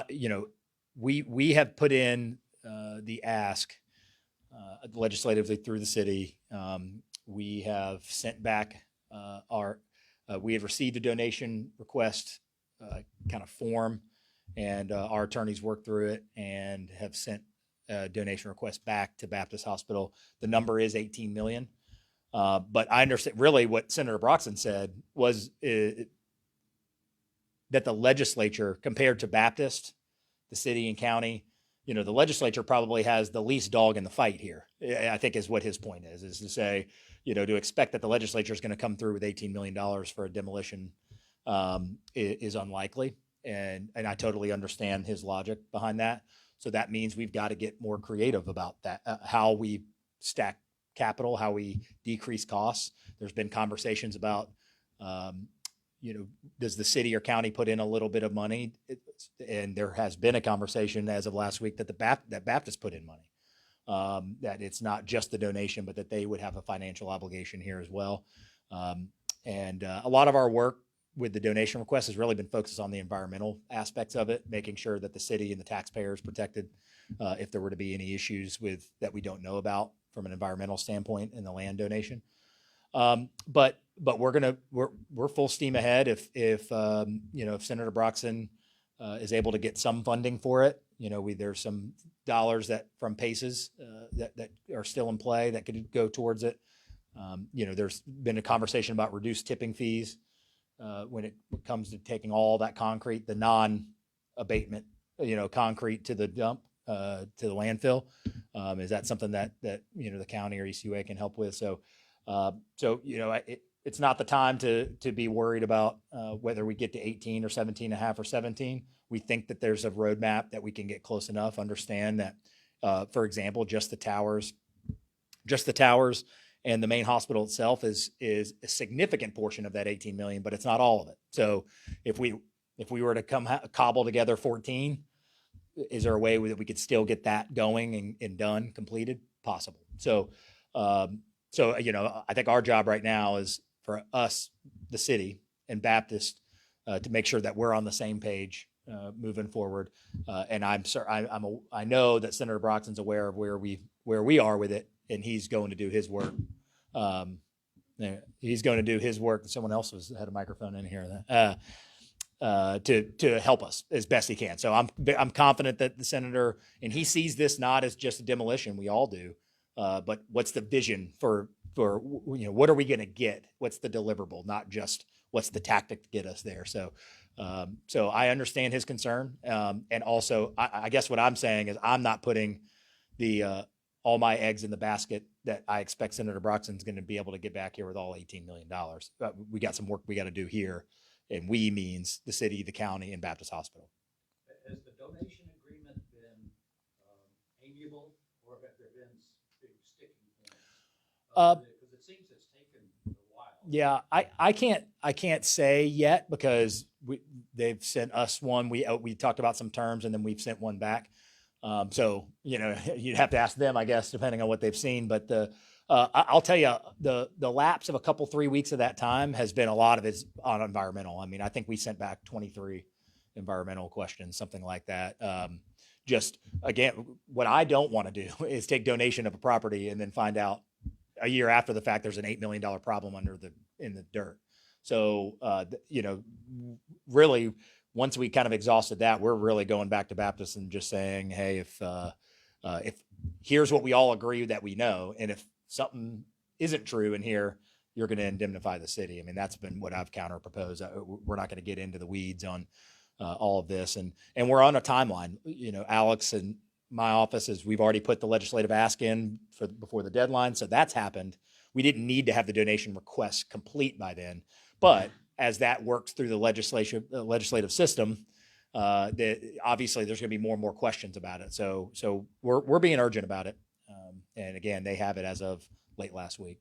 You know, we have put in the ask legislatively through the city. We have sent back our. We have received a donation request kind of form, and our attorneys worked through it and have sent a donation request back to Baptist Hospital. The number is 18 million. But I understand really what Senator Broxton said was that the legislature, compared to Baptist, the city and county, you know, the legislature probably has the least dog in the fight here. I think is what his point is to say, you know, to expect that the legislature is going to come through with $18 million for a demolition is unlikely. And I totally understand his logic behind that. So that means we've got to get more creative about that, how we stack capital, how we decrease costs. There's been conversations about, you know, does the city or county put in a little bit of money? And there has been a conversation as of last week that that Baptist put in money, that it's not just the donation, but that they would have a financial obligation here as well. And a lot of our work with the donation request has really been focused on the environmental aspects of it, making sure that the city and the taxpayers protected if there were to be any issues with that we don't know about from an environmental standpoint in the land donation. But we're full steam ahead if you know, if Senator Broxton is able to get some funding for it. You know, there's some dollars that from PACES that are still in play that could go towards it. You know, there's been a conversation about reduced tipping fees when it comes to taking all that concrete, the non-abatement, you know, concrete to the dump, to the landfill. Is that something that you know, the county or ECUA can help with? So you know, it's not the time to be worried about whether we get to 18 or 17 and a half or 17. We think that there's a roadmap that we can get close enough. Understand that, for example, just the towers and the main hospital itself is a significant portion of that 18 million, but it's not all of it. So if we were to cobble together 14, is there a way that we could still get that going and done, completed? Possible. So you know, I think our job right now is for us, the city and Baptist, to make sure that we're on the same page moving forward. And I know that Senator Broxton's aware of where we are with it, and he's going to do his work. He's going to do his work. Someone else had a microphone in here to help us as best he can. So I'm confident that the senator, and he sees this not as just a demolition. We all do. But what's the vision for you know, what are we going to get? What's the deliverable? Not just what's the tactic to get us there. So I understand his concern. And also I guess what I'm saying is I'm not putting all my eggs in the basket that I expect Senator Broxton's going to be able to get back here with all $18 million. We got some work we got to do here. And we means the city, the county, and Baptist Hospital. Has the donation agreement been amiable, or have there been big sticking points? Because it seems it's taken a while. Yeah, I can't say yet because they've sent us one. We talked about some terms, and then we've sent one back. So you know, you'd have to ask them, I guess, depending on what they've seen. But I'll tell you, the lapse of 3 weeks of that time has been a lot of it's on environmental. I mean, I think we sent back 23 environmental questions, something like that. Just again, what I don't want to do is take donation of a property and then find out a year after the fact there's an $8 million problem in the dirt. So you know, really, once we kind of exhausted that, we're really going back to Baptist and just saying, hey, if here's what we all agree that we know, and if something isn't true in here, you're going to indemnify the city. I mean, that's been what I've counter proposed. We're not going to get into the weeds on all of this, and we're on a timeline. You know, Alex and my office we've already put the legislative ask in before the deadline, so that's happened. We didn't need to have the donation request complete by then, but as that works through the legislative system, obviously there's going to be more and more questions about it. So we're being urgent about it. And again, they have it as of late last week.